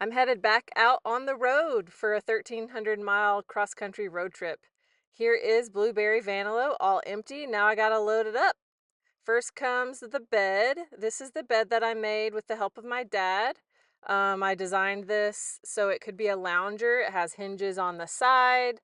I'm headed back out on the road for a 1,300-mile cross-country road trip. Here is BlueBarry Vanilow, all empty. Now I gotta load it up. First comes the bed. This is the bed that I made with the help of my dad. I designed this so it could be a lounger. It has hinges on the side,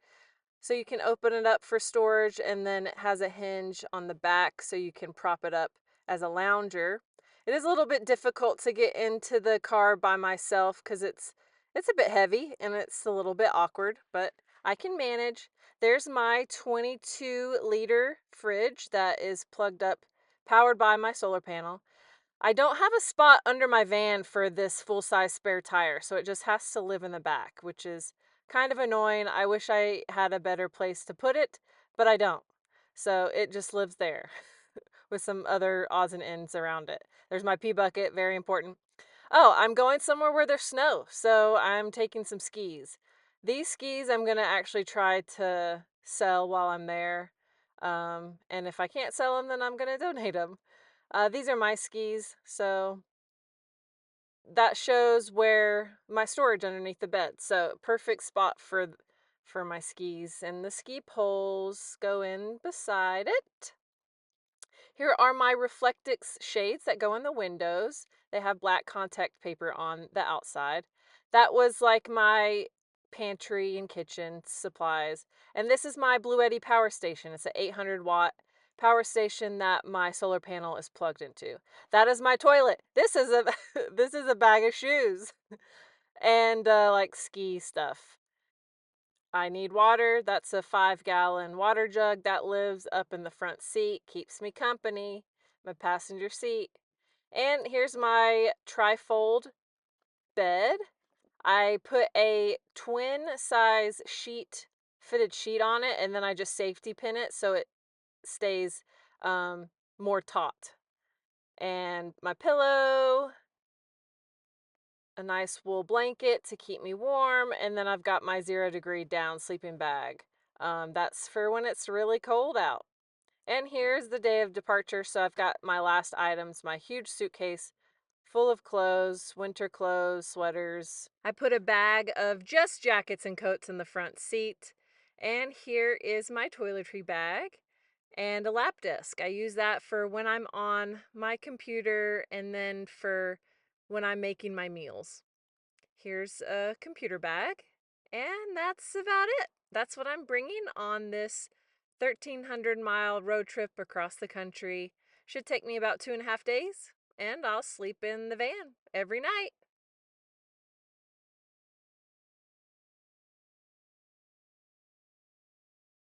so you can open it up for storage, and then it has a hinge on the back so you can prop it up as a lounger. It is a little bit difficult to get into the car by myself because it's a bit heavy and it's a little bit awkward, but I can manage. There's my 22-liter fridge that is plugged up, powered by my solar panel. I don't have a spot under my van for this full-size spare tire, so it just has to live in the back, which is kind of annoying. I wish I had a better place to put it, but I don't. So it just lives there with some other odds and ends around it. There's my pee bucket, very important. Oh, I'm going somewhere where there's snow, so I'm taking some skis. These skis I'm gonna actually try to sell while I'm there. And if I can't sell them, then I'm gonna donate them. These are my skis, so that shows where my storage underneath the bed. So perfect spot for my skis, and the ski poles go in beside it. Here are my Reflectix shades that go in the windows. They have black contact paper on the outside. That was like my pantry and kitchen supplies. And this is my Bluetti power station. It's an 800-watt power station that my solar panel is plugged into. That is my toilet. This is a this is a bag of shoes and like ski stuff. I need water. That's a 5-gallon water jug that lives up in the front seat, keeps me company, my passenger seat. And here's my trifold bed. I put a twin size fitted sheet on it, and then I just safety pin it so it stays more taut. And my pillow, a nice wool blanket to keep me warm, and then I've got my 0-degree down sleeping bag. That's for when it's really cold out. And here's the day of departure. So I've got my last items, my huge suitcase full of clothes, winter clothes, sweaters. I put a bag of just jackets and coats in the front seat. And here is my toiletry bag and a lap desk. I use that for when I'm on my computer and then for when I'm making my meals. Here's a computer bag, and that's about it. That's what I'm bringing on this 1,300-mile road trip across the country. Should take me about 2.5 days, and I'll sleep in the van every night.